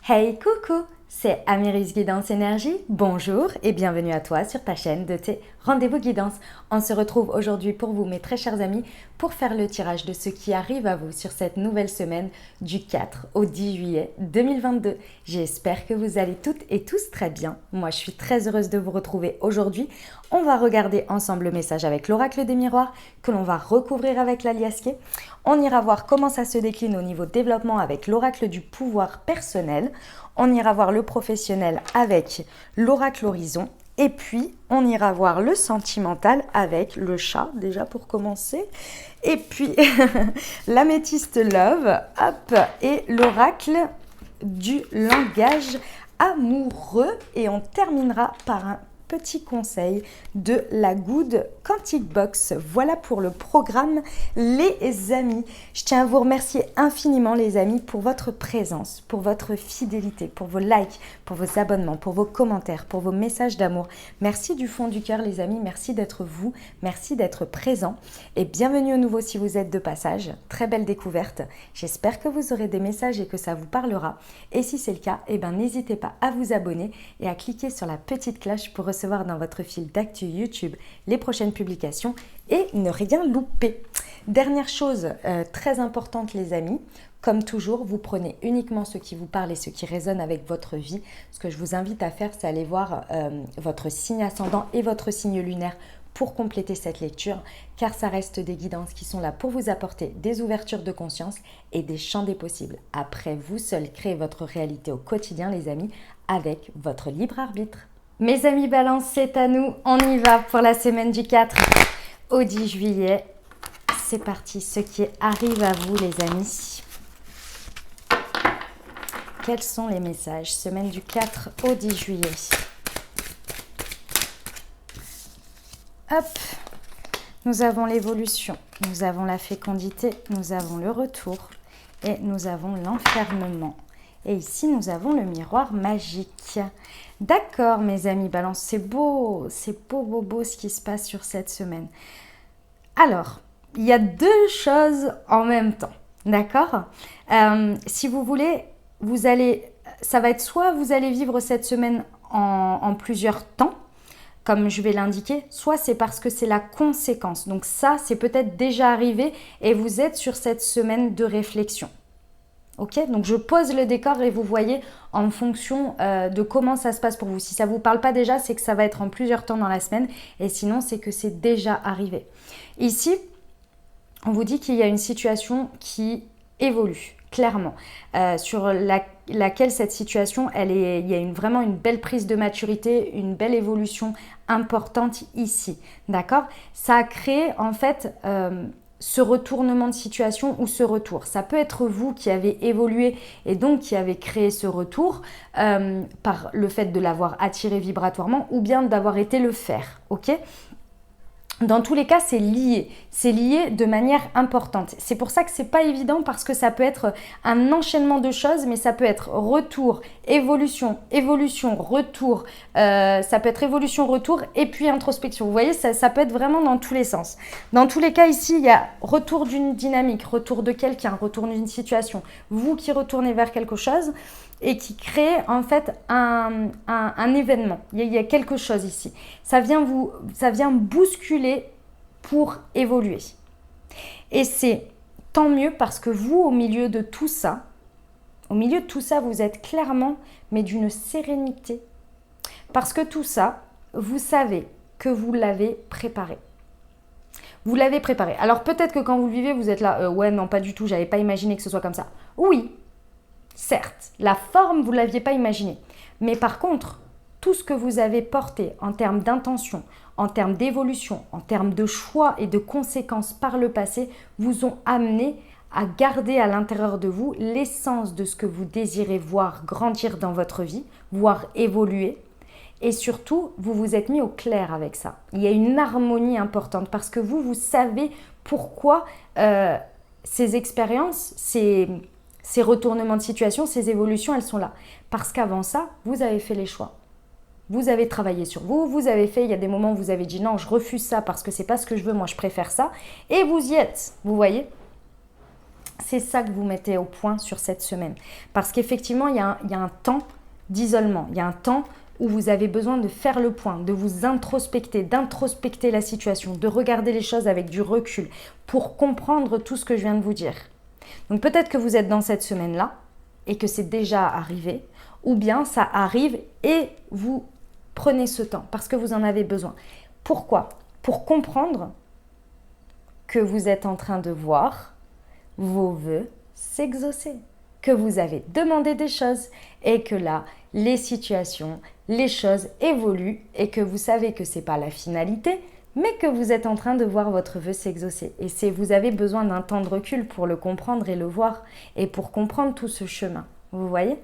Hey coucou, c'est Amiris Guidance Énergie. Bonjour et bienvenue à toi sur ta chaîne de tes rendez-vous guidance. On se retrouve aujourd'hui pour vous, mes très chers amis, pour faire le tirage de ce qui arrive à vous sur cette nouvelle semaine du 4 au 10 juillet 2022. J'espère que vous allez toutes et tous très bien. Moi, je suis très heureuse de vous retrouver aujourd'hui. On va regarder ensemble le message avec l'oracle des miroirs que l'on va recouvrir avec l'aliasqué. On ira voir comment ça se décline au niveau développement avec l'oracle du pouvoir personnel. On ira voir le professionnel avec l'oracle horizon. Et puis, on ira voir le sentimental avec le chat, déjà pour commencer. Et puis, l'améthyste love, hop, et l'oracle du langage amoureux. Et on terminera par un petit conseil de la Good Quantic Box. Voilà pour le programme, les amis. Je tiens à vous remercier infiniment, les amis, pour votre présence, pour votre fidélité, pour vos likes, pour vos abonnements, pour vos commentaires, pour vos messages d'amour. Merci du fond du cœur, les amis. Merci d'être vous. Merci d'être présent. Et bienvenue au nouveau si vous êtes de passage. Très belle découverte. J'espère que vous aurez des messages et que ça vous parlera. Et si c'est le cas, n'hésitez pas à vous abonner et à cliquer sur la petite cloche pour recevoir dans votre fil d'actu YouTube les prochaines publications et ne rien louper. Dernière chose très importante, les amis, comme toujours, vous prenez uniquement ce qui vous parle et ce qui résonne avec votre vie. Ce que je vous invite à faire, c'est aller voir votre signe ascendant et votre signe lunaire pour compléter cette lecture, car ça reste des guidances qui sont là pour vous apporter des ouvertures de conscience et des champs des possibles. Après, vous seul créez votre réalité au quotidien, les amis, avec votre libre arbitre. Mes amis Balance, c'est à nous, on y va pour la semaine du 4 au 10 juillet. C'est parti, ce qui arrive à vous, les amis. Quels sont les messages? Semaine du 4 au 10 juillet. Hop, nous avons l'évolution, nous avons la fécondité, nous avons le retour et nous avons l'enfermement. Et ici, nous avons le miroir magique. D'accord, mes amis Balance, c'est beau ce qui se passe sur cette semaine. Alors, il y a deux choses en même temps, d'accord? Si vous voulez, ça va être soit vous allez vivre cette semaine en plusieurs temps, comme je vais l'indiquer, soit c'est parce que c'est la conséquence. Donc ça, c'est peut-être déjà arrivé et vous êtes sur cette semaine de réflexion. Ok, donc je pose le décor et vous voyez en fonction de comment ça se passe pour vous. Si ça ne vous parle pas déjà, c'est que ça va être en plusieurs temps dans la semaine et sinon, c'est que c'est déjà arrivé. Ici, on vous dit qu'il y a une situation qui évolue, clairement, sur laquelle cette situation, il y a vraiment une belle prise de maturité, une belle évolution importante ici, d'accord? Ça a créé en fait ce retournement de situation ou ce retour. Ça peut être vous qui avez évolué et donc qui avez créé ce retour par le fait de l'avoir attiré vibratoirement ou bien d'avoir été le faire, ok? Dans tous les cas, c'est lié de manière importante. C'est pour ça que c'est pas évident parce que ça peut être un enchaînement de choses, mais ça peut être retour, évolution, retour, ça peut être évolution, retour et puis introspection. Vous voyez, ça peut être vraiment dans tous les sens. Dans tous les cas, ici, il y a retour d'une dynamique, retour de quelqu'un, retour d'une situation. Vous qui retournez vers quelque chose et qui crée en fait un événement. Il y a quelque chose ici. Ça vient bousculer pour évoluer. Et c'est tant mieux parce que vous, au milieu de tout ça, vous êtes clairement, mais d'une sérénité. Parce que tout ça, vous savez que vous l'avez préparé. Vous l'avez préparé. Alors peut-être que quand vous le vivez, vous êtes là, ouais, non, pas du tout, j'avais pas imaginé que ce soit comme ça. Oui, certes, la forme, vous ne l'aviez pas imaginée. Mais par contre, tout ce que vous avez porté en termes d'intention, en termes d'évolution, en termes de choix et de conséquences par le passé, vous ont amené à garder à l'intérieur de vous l'essence de ce que vous désirez voir grandir dans votre vie, voir évoluer. Et surtout, vous vous êtes mis au clair avec ça. Il y a une harmonie importante parce que vous savez pourquoi ces expériences, ces retournements de situation, ces évolutions, elles sont là. Parce qu'avant ça, vous avez fait les choix. Vous avez travaillé sur vous, il y a des moments où vous avez dit non, je refuse ça parce que c'est pas ce que je veux, moi je préfère ça. Et vous y êtes, vous voyez. C'est ça que vous mettez au point sur cette semaine. Parce qu'effectivement, il y a un temps d'isolement. Il y a un temps où vous avez besoin de faire le point, de vous introspecter, d'introspecter la situation, de regarder les choses avec du recul pour comprendre tout ce que je viens de vous dire. Donc peut-être que vous êtes dans cette semaine-là et que c'est déjà arrivé, ou bien ça arrive et vous prenez ce temps parce que vous en avez besoin. Pourquoi? Pour comprendre que vous êtes en train de voir vos vœux s'exaucer, que vous avez demandé des choses et que là, les situations, les choses évoluent et que vous savez que ce n'est pas la finalité, mais que vous êtes en train de voir votre vœu s'exaucer. Et vous avez besoin d'un temps de recul pour le comprendre et le voir et pour comprendre tout ce chemin. Vous voyez?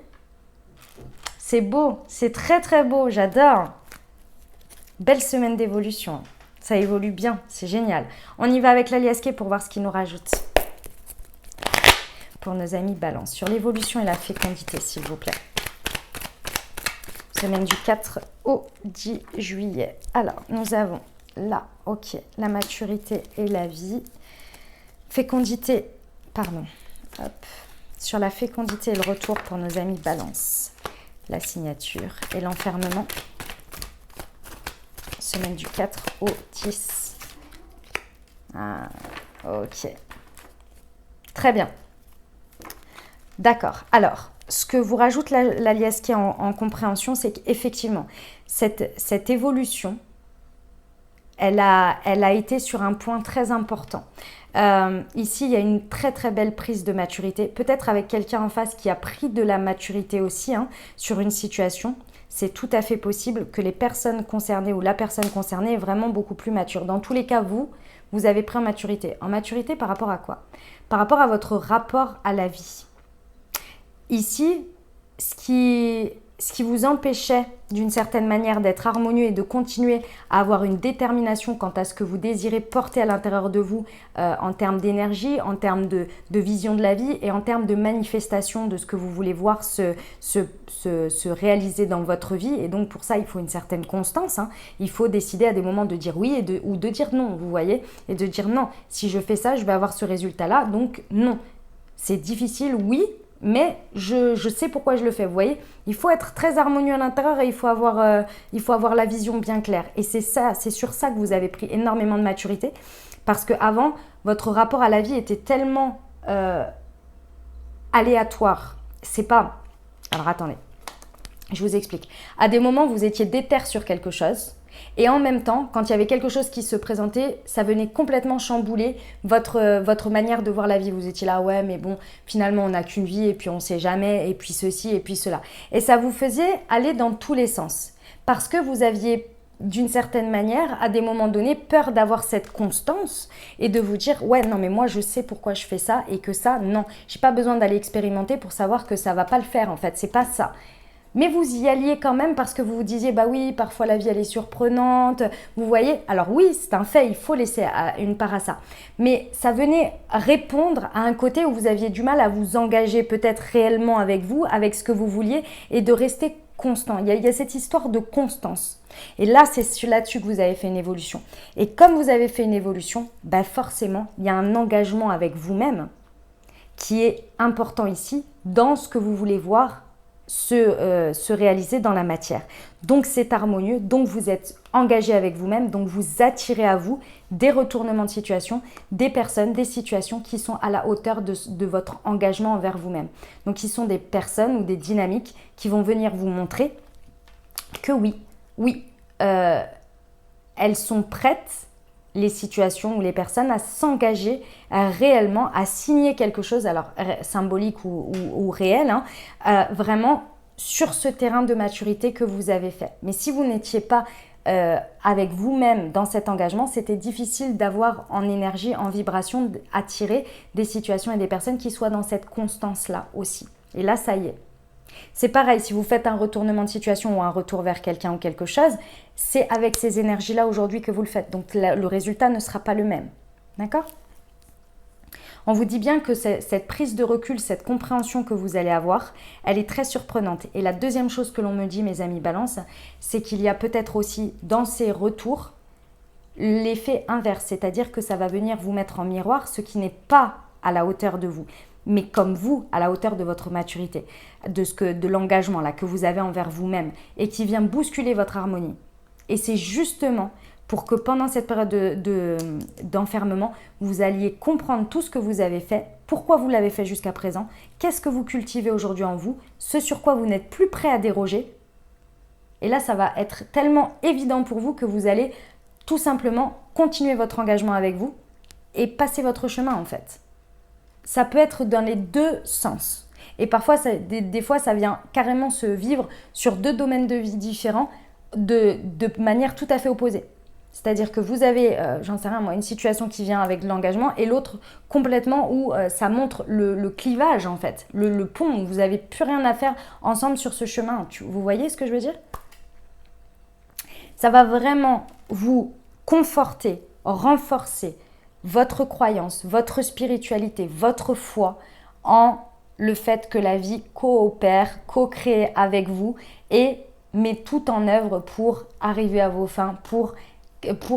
C'est beau, c'est très très beau, j'adore. Belle semaine d'évolution. Ça évolue bien, c'est génial. On y va avec la liasquée pour voir ce qu'il nous rajoute. Pour nos amis Balance, sur l'évolution et la fécondité, s'il vous plaît. Semaine du 4 au 10 juillet. Alors, nous avons là, ok, la maturité et la vie. Fécondité, pardon, hop. Sur la fécondité et le retour pour nos amis Balance. La signature et l'enfermement. Semaine du 4 au 10. Ah, ok. Très bien. D'accord. Alors, ce que vous rajoute la liasquée en compréhension, c'est qu'effectivement, cette évolution, elle a été sur un point très important. Ici, il y a une très très belle prise de maturité, peut-être avec quelqu'un en face qui a pris de la maturité aussi sur une situation. C'est tout à fait possible que les personnes concernées ou la personne concernée est vraiment beaucoup plus mature. Dans tous les cas, vous avez pris en maturité. En maturité par rapport à quoi? Par rapport à votre rapport à la vie. Ici, ce qui vous empêchait d'une certaine manière d'être harmonieux et de continuer à avoir une détermination quant à ce que vous désirez porter à l'intérieur de vous en termes d'énergie, en termes de vision de la vie et en termes de manifestation de ce que vous voulez voir se réaliser dans votre vie. Et donc pour ça, il faut une certaine constance. Il faut décider à des moments de dire oui ou de dire non, vous voyez, et de dire non, si je fais ça, je vais avoir ce résultat-là, donc non. C'est difficile, oui, mais je sais pourquoi je le fais, vous voyez. Il faut être très harmonieux à l'intérieur et il faut avoir la vision bien claire. Et c'est sur ça que vous avez pris énormément de maturité. Parce qu'avant, votre rapport à la vie était tellement aléatoire. C'est pas... Alors attendez, je vous explique. À des moments, vous étiez déter sur quelque chose. Et en même temps, quand il y avait quelque chose qui se présentait, ça venait complètement chambouler votre manière de voir la vie. Vous étiez là, ouais, mais bon, finalement, on n'a qu'une vie et puis on ne sait jamais, et puis ceci, et puis cela. Et ça vous faisait aller dans tous les sens. Parce que vous aviez, d'une certaine manière, à des moments donnés, peur d'avoir cette constance et de vous dire, ouais, non, mais moi, je sais pourquoi je fais ça et que ça, non. J'ai pas besoin d'aller expérimenter pour savoir que ça va pas le faire, en fait. C'est pas ça. Mais vous y alliez quand même parce que vous vous disiez, bah oui, parfois la vie elle est surprenante, vous voyez. Alors oui, c'est un fait, il faut laisser une part à ça. Mais ça venait répondre à un côté où vous aviez du mal à vous engager peut-être réellement avec vous, avec ce que vous vouliez et de rester constant. Il y a cette histoire de constance. Et là, c'est là-dessus que vous avez fait une évolution. Et comme vous avez fait une évolution, bah forcément, il y a un engagement avec vous-même qui est important ici dans ce que vous voulez voir se réaliser dans la matière. Donc c'est harmonieux, donc vous êtes engagé avec vous-même, donc vous attirez à vous des retournements de situation, des personnes, des situations qui sont à la hauteur de votre engagement envers vous-même. Donc qui sont des personnes ou des dynamiques qui vont venir vous montrer que oui, elles sont prêtes, les situations ou les personnes, à s'engager réellement, à signer quelque chose, alors symbolique ou réel, vraiment sur ce terrain de maturité que vous avez fait. Mais si vous n'étiez pas avec vous-même dans cet engagement, c'était difficile d'avoir en énergie, en vibration, attirer des situations et des personnes qui soient dans cette constance-là aussi. Et là, ça y est. C'est pareil, si vous faites un retournement de situation ou un retour vers quelqu'un ou quelque chose, c'est avec ces énergies-là aujourd'hui que vous le faites. Donc le résultat ne sera pas le même. D'accord ? On vous dit bien que cette prise de recul, cette compréhension que vous allez avoir, elle est très surprenante. Et la deuxième chose que l'on me dit, mes amis Balance, c'est qu'il y a peut-être aussi dans ces retours l'effet inverse. C'est-à-dire que ça va venir vous mettre en miroir ce qui n'est pas à la hauteur de vous, mais comme vous, à la hauteur de votre maturité, de l'engagement là que vous avez envers vous-même et qui vient bousculer votre harmonie. Et c'est justement pour que pendant cette période d'enfermement, vous alliez comprendre tout ce que vous avez fait, pourquoi vous l'avez fait jusqu'à présent, qu'est-ce que vous cultivez aujourd'hui en vous, ce sur quoi vous n'êtes plus prêt à déroger. Et là, ça va être tellement évident pour vous que vous allez tout simplement continuer votre engagement avec vous et passer votre chemin en fait. Ça peut être dans les deux sens. Et parfois, des fois, ça vient carrément se vivre sur deux domaines de vie différents de manière tout à fait opposée. C'est-à-dire que vous avez, j'en sais rien moi, une situation qui vient avec l'engagement et l'autre complètement où ça montre le clivage en fait, le pont où vous n'avez plus rien à faire ensemble sur ce chemin. Vous voyez ce que je veux dire? Ça va vraiment vous conforter, renforcer votre croyance, votre spiritualité, votre foi en le fait que la vie coopère, co-crée avec vous et met tout en œuvre pour arriver à vos fins, pour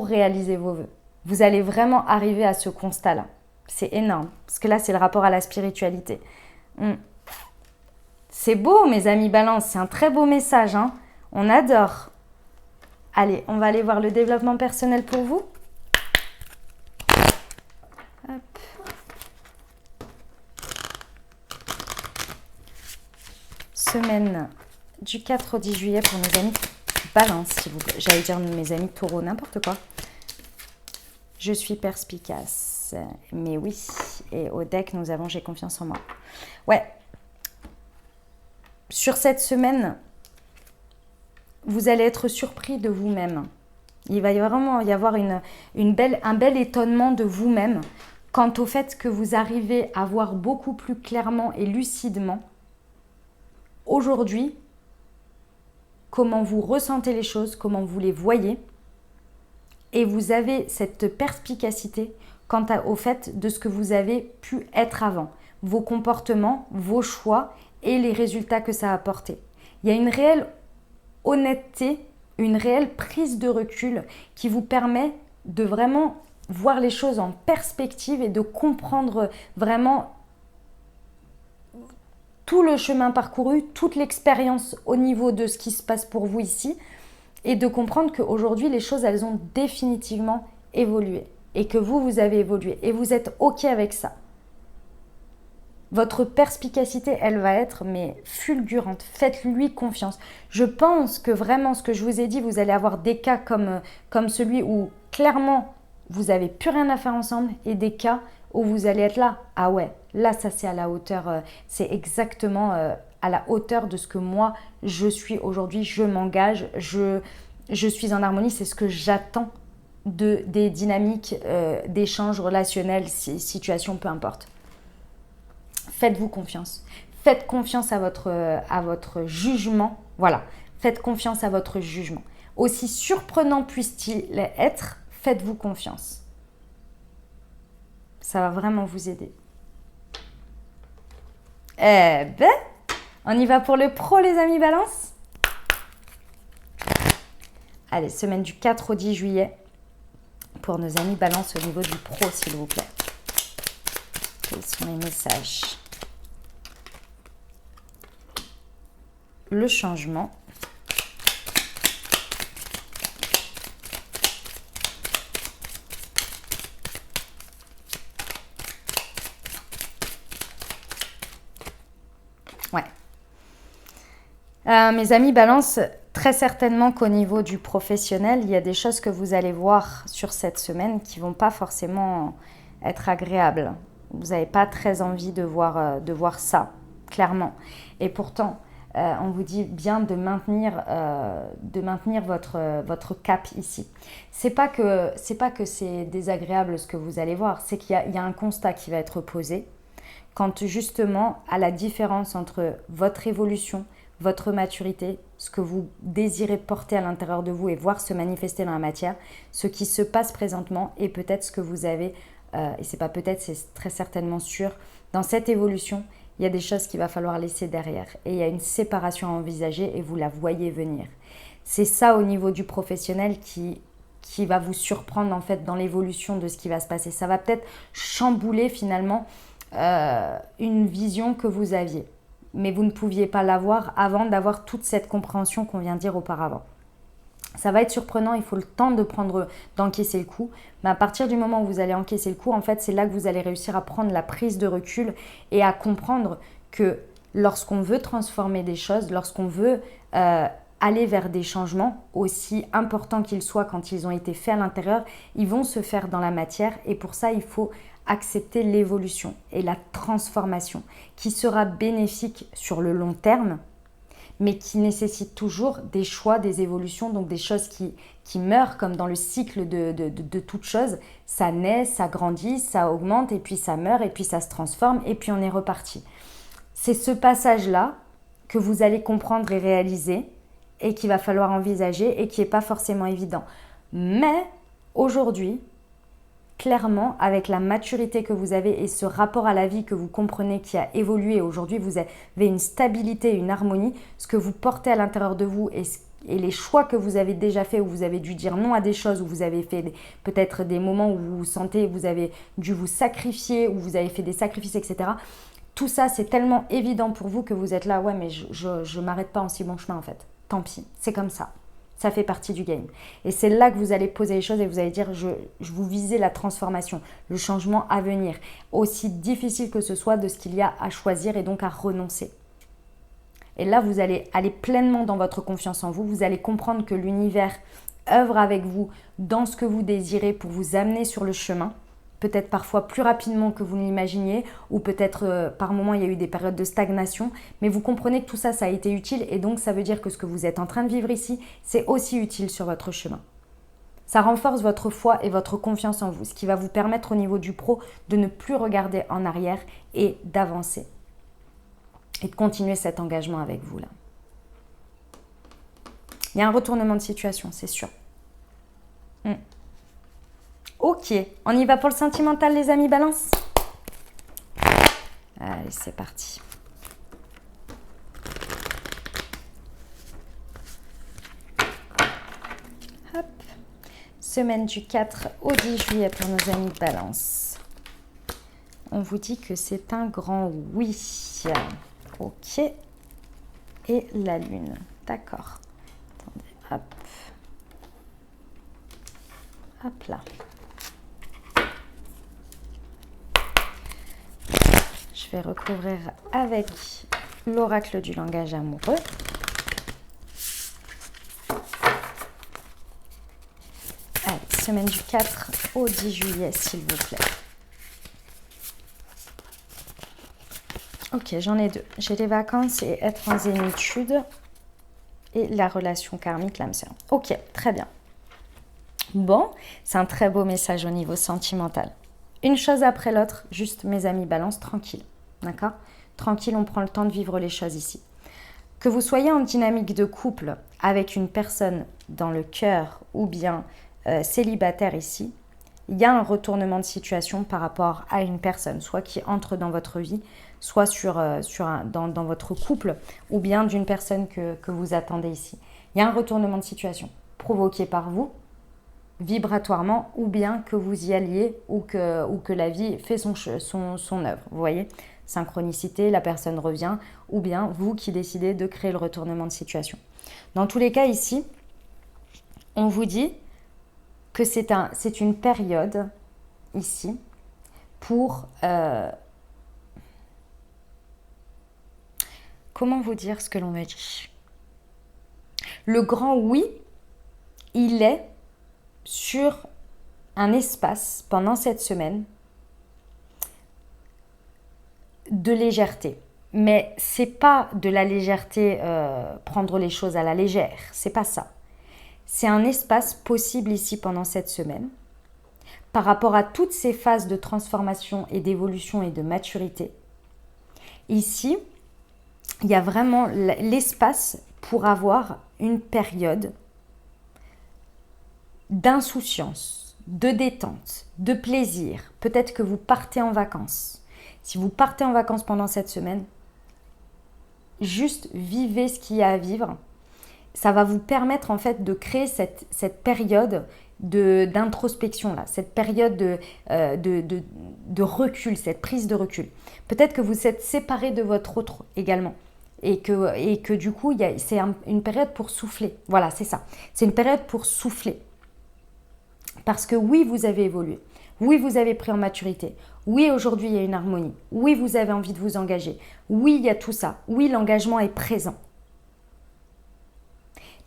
réaliser vos vœux. Vous allez vraiment arriver à ce constat-là. C'est énorme, parce que là, c'est le rapport à la spiritualité. C'est beau, mes amis Balance, c'est un très beau message, hein. On adore. Allez, on va aller voir le développement personnel pour vous. Hop. Semaine du 4 au 10 juillet pour mes amis Balance, s'il vous plaît. J'allais dire mes amis Taureau, n'importe quoi. Je suis perspicace. Mais oui. Et au deck, nous avons j'ai confiance en moi. Ouais. Sur cette semaine, vous allez être surpris de vous-même. Il va vraiment y avoir un bel étonnement de vous-même quant au fait que vous arrivez à voir beaucoup plus clairement et lucidement aujourd'hui comment vous ressentez les choses, comment vous les voyez. Et vous avez cette perspicacité quant au fait de ce que vous avez pu être avant. Vos comportements, vos choix et les résultats que ça a apporté. Il y a une réelle honnêteté, une réelle prise de recul qui vous permet de vraiment voir les choses en perspective et de comprendre vraiment tout le chemin parcouru, toute l'expérience au niveau de ce qui se passe pour vous ici et de comprendre qu'aujourd'hui, les choses, elles ont définitivement évolué et que vous avez évolué et vous êtes OK avec ça. Votre perspicacité, elle va être mais fulgurante. Faites-lui confiance. Je pense que vraiment, ce que je vous ai dit, vous allez avoir des cas comme celui où clairement, vous n'avez plus rien à faire ensemble et des cas où vous allez être là. Ah ouais, là, ça c'est à la hauteur, c'est exactement à la hauteur de ce que moi, je suis aujourd'hui. Je m'engage, je suis en harmonie, c'est ce que j'attends des dynamiques d'échange relationnel, situation, peu importe. Faites-vous confiance. Faites confiance à votre jugement. Voilà, faites confiance à votre jugement. Aussi surprenant puisse-t-il être, faites-vous confiance. Ça va vraiment vous aider. Eh ben, on y va pour le pro, les amis Balance. Allez, semaine du 4 au 10 juillet pour nos amis Balance au niveau du pro, s'il vous plaît. Quels sont les messages? Le changement. Ouais. Mes amis Balance, très certainement qu'au niveau du professionnel, il y a des choses que vous allez voir sur cette semaine qui ne vont pas forcément être agréables. Vous n'avez pas très envie de voir ça, clairement. Et pourtant, on vous dit bien de maintenir votre cap ici. C'est pas que c'est désagréable ce que vous allez voir, c'est qu'il y a un constat qui va être posé quand justement à la différence entre votre évolution, votre maturité, ce que vous désirez porter à l'intérieur de vous et voir se manifester dans la matière, ce qui se passe présentement et peut-être ce que vous avez, et c'est pas peut-être, c'est très certainement sûr, dans cette évolution, il y a des choses qu'il va falloir laisser derrière et il y a une séparation à envisager et vous la voyez venir. C'est ça au niveau du professionnel qui va vous surprendre en fait dans l'évolution de ce qui va se passer. Ça va peut-être chambouler finalement une vision que vous aviez. Mais vous ne pouviez pas l'avoir avant d'avoir toute cette compréhension qu'on vient de dire auparavant. Ça va être surprenant, il faut le temps d'encaisser le coup. Mais à partir du moment où vous allez encaisser le coup, en fait, c'est là que vous allez réussir à prendre la prise de recul et à comprendre que lorsqu'on veut transformer des choses, lorsqu'on veut aller vers des changements, aussi importants qu'ils soient quand ils ont été faits à l'intérieur, ils vont se faire dans la matière. Et pour ça, il faut accepter l'évolution et la transformation qui sera bénéfique sur le long terme, mais qui nécessite toujours des choix, des évolutions, donc des choses qui meurent, comme dans le cycle de toute chose. Ça naît, ça grandit, ça augmente, et puis ça meurt, et puis ça se transforme, et puis on est reparti. C'est ce passage-là que vous allez comprendre et réaliser, et qu'il va falloir envisager, et qui n'est pas forcément évident. Mais aujourd'hui, clairement, avec la maturité que vous avez et ce rapport à la vie que vous comprenez qui a évolué, aujourd'hui vous avez une stabilité, une harmonie, ce que vous portez à l'intérieur de vous et les choix que vous avez déjà fait, où vous avez dû dire non à des choses, où vous avez fait peut-être des moments où vous vous sentez, vous avez dû vous sacrifier, où vous avez fait des sacrifices, etc. Tout ça, c'est tellement évident pour vous que vous êtes là, ouais, mais je m'arrête pas en si bon chemin en fait. Tant pis, c'est comme ça. Ça fait partie du game. Et c'est là que vous allez poser les choses et vous allez dire, je vous visez la transformation, le changement à venir, aussi difficile que ce soit de ce qu'il y a à choisir et donc à renoncer. Et là, vous allez aller pleinement dans votre confiance en vous. Vous allez comprendre que l'univers œuvre avec vous dans ce que vous désirez pour vous amener sur le chemin. Peut-être parfois plus rapidement que vous ne l'imaginiez, ou peut-être par moments il y a eu des périodes de stagnation, mais vous comprenez que tout ça, ça a été utile, et donc ça veut dire que ce que vous êtes en train de vivre ici, c'est aussi utile sur votre chemin. Ça renforce votre foi et votre confiance en vous, ce qui va vous permettre au niveau du pro de ne plus regarder en arrière et d'avancer. Et de continuer cet engagement avec vous là. Il y a un retournement de situation, c'est sûr. Ok, on y va pour le sentimental les amis, balance. Allez, c'est parti. Hop. Semaine du 4 au 10 juillet pour nos amis balance. On vous dit que c'est un grand oui. Ok. Et la lune. D'accord. Attendez, hop. Hop là. Je vais recouvrir avec l'oracle du langage amoureux. Allez, semaine du 4 au 10 juillet, s'il vous plaît. Ok, j'en ai deux. J'ai les vacances et être en zénitude et la relation karmique, l'âme sœur. Ok, très bien. Bon, c'est un très beau message au niveau sentimental. Une chose après l'autre, juste mes amis balance, tranquille. D'accord ? Tranquille, on prend le temps de vivre les choses ici. Que vous soyez en dynamique de couple avec une personne dans le cœur ou bien célibataire ici, il y a un retournement de situation par rapport à une personne, soit qui entre dans votre vie, soit dans votre couple, ou bien d'une personne que vous attendez ici. Il y a un retournement de situation provoqué par vous, vibratoirement, ou bien que vous y alliez, ou que la vie fait son œuvre, vous voyez ? Synchronicité, la personne revient, ou bien vous qui décidez de créer le retournement de situation. Dans tous les cas ici, on vous dit que c'est une période ici pour... comment vous dire ce que l'on me dit ? Le grand oui, il est sur un espace pendant cette semaine de légèreté. Mais c'est pas de la légèreté, prendre les choses à la légère, c'est pas ça. C'est un espace possible ici pendant cette semaine par rapport à toutes ces phases de transformation et d'évolution et de maturité. Ici, il y a vraiment l'espace pour avoir une période d'insouciance, de détente, de plaisir. Peut-être que vous partez en vacances. Si vous partez en vacances pendant cette semaine, juste vivez ce qu'il y a à vivre. Ça va vous permettre en fait de créer cette période d'introspection, là, cette période de recul, cette prise de recul. Peut-être que vous êtes séparés de votre autre également. Et que du coup, c'est une période pour souffler. Voilà, c'est ça. C'est une période pour souffler. Parce que oui, vous avez évolué. Oui, vous avez pris en maturité. Oui, aujourd'hui, il y a une harmonie. Oui, vous avez envie de vous engager. Oui, il y a tout ça. Oui, l'engagement est présent.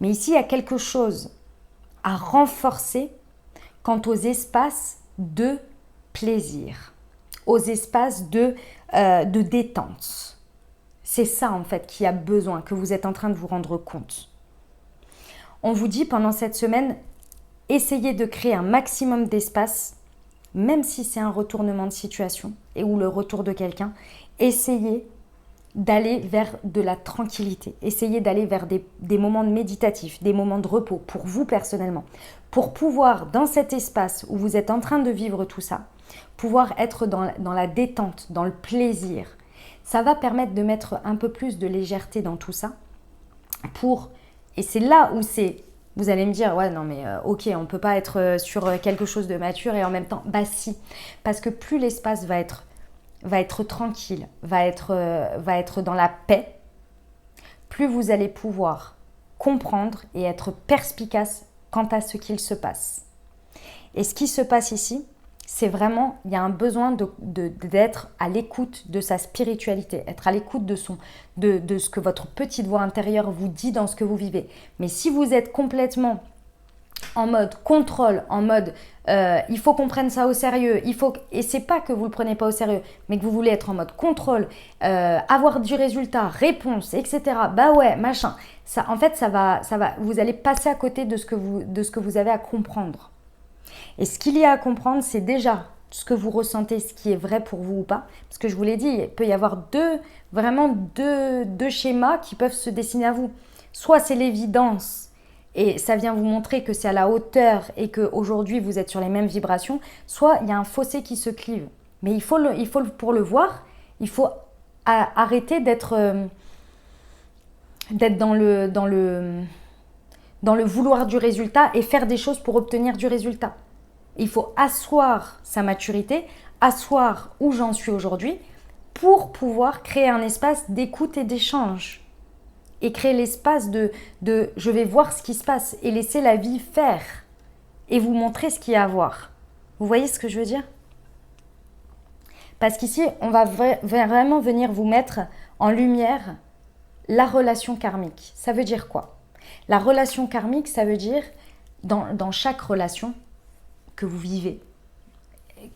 Mais ici, il y a quelque chose à renforcer quant aux espaces de plaisir, aux espaces de détente. C'est ça, en fait, qui a besoin, que vous êtes en train de vous rendre compte. On vous dit pendant cette semaine, essayez de créer un maximum d'espace, même si c'est un retournement de situation ou le retour de quelqu'un, essayez d'aller vers de la tranquillité, essayez d'aller vers des moments méditatifs, des moments de repos pour vous personnellement, pour pouvoir, dans cet espace où vous êtes en train de vivre tout ça, pouvoir être dans la détente, dans le plaisir. Ça va permettre de mettre un peu plus de légèreté dans tout ça, et c'est là où vous allez me dire, ouais, non, mais ok, on ne peut pas être sur quelque chose de mature et en même temps, bah si, parce que plus l'espace va être tranquille, va être dans la paix, plus vous allez pouvoir comprendre et être perspicace quant à ce qu'il se passe. Et ce qui se passe ici, c'est vraiment, il y a un besoin d'être à l'écoute de sa spiritualité, être à l'écoute de ce que votre petite voix intérieure vous dit dans ce que vous vivez. Mais si vous êtes complètement en mode contrôle, en mode il faut qu'on prenne ça au sérieux, et c'est pas que vous le prenez pas au sérieux, mais que vous voulez être en mode contrôle, avoir du résultat, réponse, etc. Bah ouais, machin. Ça, en fait, ça va, vous allez passer à côté de ce que vous avez à comprendre. Et ce qu'il y a à comprendre, c'est déjà ce que vous ressentez, ce qui est vrai pour vous ou pas. Parce que je vous l'ai dit, il peut y avoir deux schémas qui peuvent se dessiner à vous. Soit c'est l'évidence et ça vient vous montrer que c'est à la hauteur et qu'aujourd'hui vous êtes sur les mêmes vibrations, soit il y a un fossé qui se clive. Mais pour le voir, il faut arrêter d'être dans le vouloir du résultat et faire des choses pour obtenir du résultat. Il faut asseoir sa maturité, asseoir où j'en suis aujourd'hui pour pouvoir créer un espace d'écoute et d'échange. Et créer l'espace de je vais voir ce qui se passe et laisser la vie faire et vous montrer ce qu'il y a à voir. Vous voyez ce que je veux dire ? Parce qu'ici, on va vraiment venir vous mettre en lumière la relation karmique. Ça veut dire quoi ? La relation karmique, ça veut dire dans chaque relation que vous vivez,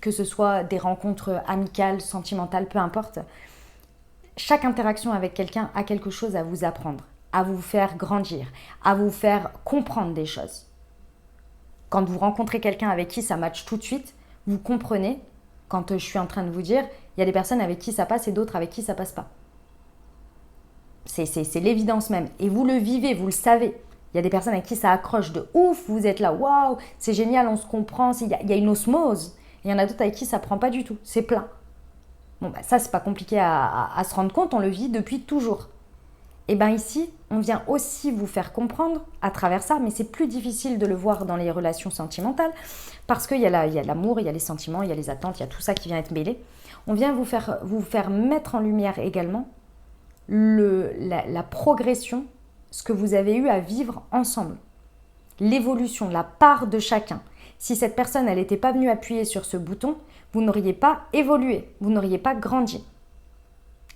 que ce soit des rencontres amicales, sentimentales, peu importe, chaque interaction avec quelqu'un a quelque chose à vous apprendre, à vous faire grandir, à vous faire comprendre des choses. Quand vous rencontrez quelqu'un avec qui ça matche tout de suite, vous comprenez, quand je suis en train de vous dire, il y a des personnes avec qui ça passe et d'autres avec qui ça passe pas. C'est l'évidence même. Et vous le vivez, vous le savez. Il y a des personnes avec qui ça accroche de ouf, vous êtes là, waouh, c'est génial, on se comprend, il y a une osmose. Il y en a d'autres avec qui ça prend pas du tout, c'est plein. Bon, bah ça, c'est pas compliqué à se rendre compte, on le vit depuis toujours. Et bien ici, on vient aussi vous faire comprendre à travers ça, mais c'est plus difficile de le voir dans les relations sentimentales, parce qu'il y a l'amour, il y a les sentiments, il y a les attentes, il y a tout ça qui vient être mêlé. On vient vous faire mettre en lumière également la progression, ce que vous avez eu à vivre ensemble. L'évolution, la part de chacun. Si cette personne, elle n'était pas venue appuyer sur ce bouton, vous n'auriez pas évolué, vous n'auriez pas grandi.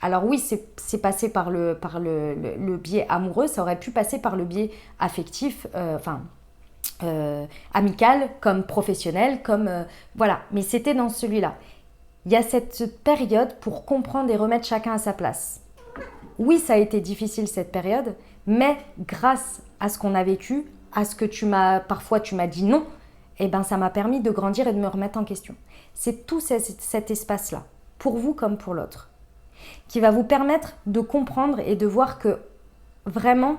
Alors oui, c'est passé par le biais amoureux, ça aurait pu passer par le biais affectif, amical, comme professionnel, voilà. Mais c'était dans celui-là. Il y a cette période pour comprendre et remettre chacun à sa place. Oui, ça a été difficile cette période, mais grâce à ce qu'on a vécu, à ce que parfois tu m'as dit non, eh ben ça m'a permis de grandir et de me remettre en question. C'est tout cet espace-là, pour vous comme pour l'autre, qui va vous permettre de comprendre et de voir que vraiment,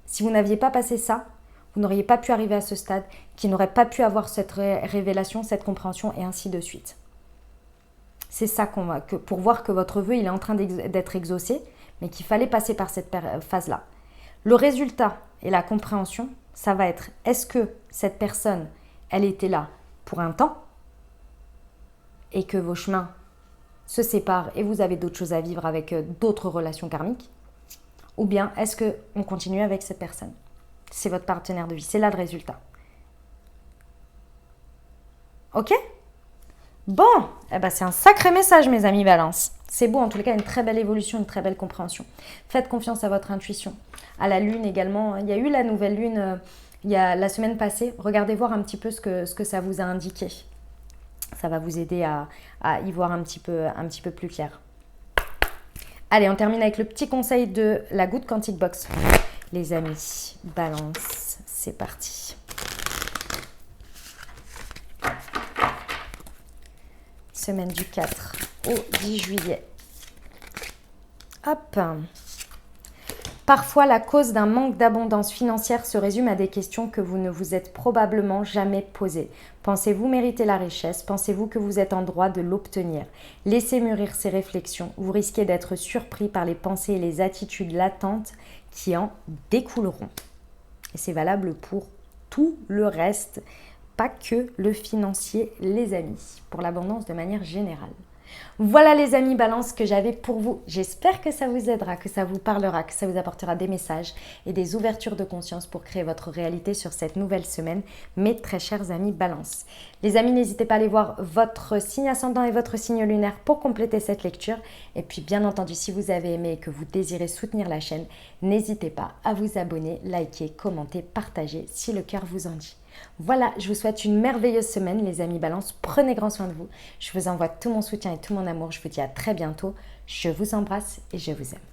si vous n'aviez pas passé ça, vous n'auriez pas pu arriver à ce stade, qui n'aurait pas pu avoir cette révélation, cette compréhension et ainsi de suite. C'est ça pour voir que votre vœu il est en train d'être exaucé, mais qu'il fallait passer par cette phase-là. Le résultat et la compréhension, ça va être, est-ce que cette personne, elle était là pour un temps et que vos chemins se séparent et vous avez d'autres choses à vivre avec d'autres relations karmiques? Ou bien est-ce qu'on continue avec cette personne? C'est votre partenaire de vie, c'est là le résultat. Ok? Bon, eh ben c'est un sacré message mes amis Balance. C'est beau, en tout cas une très belle évolution, une très belle compréhension. Faites confiance à votre intuition. À la lune également, il y a eu la nouvelle lune il y a la semaine passée. Regardez voir un petit peu ce que ça vous a indiqué. Ça va vous aider à y voir un petit peu plus clair. Allez, on termine avec le petit conseil de la Good Quantic Box. Les amis, Balance, c'est parti. Semaine du 4 au 10 juillet. Hop. Parfois, la cause d'un manque d'abondance financière se résume à des questions que vous ne vous êtes probablement jamais posées. Pensez-vous mériter la richesse? Pensez-vous que vous êtes en droit de l'obtenir? Laissez mûrir ces réflexions. Vous risquez d'être surpris par les pensées et les attitudes latentes qui en découleront. Et c'est valable pour tout le reste, pas que le financier, les amis, pour l'abondance de manière générale. Voilà les amis Balance que j'avais pour vous. J'espère que ça vous aidera, que ça vous parlera, que ça vous apportera des messages et des ouvertures de conscience pour créer votre réalité sur cette nouvelle semaine, mes très chers amis Balance. Les amis, n'hésitez pas à aller voir votre signe ascendant et votre signe lunaire pour compléter cette lecture. Et puis bien entendu, si vous avez aimé et que vous désirez soutenir la chaîne, n'hésitez pas à vous abonner, liker, commenter, partager si le cœur vous en dit. Voilà, je vous souhaite une merveilleuse semaine les amis Balance, prenez grand soin de vous, je vous envoie tout mon soutien et tout mon amour, je vous dis à très bientôt, je vous embrasse et je vous aime.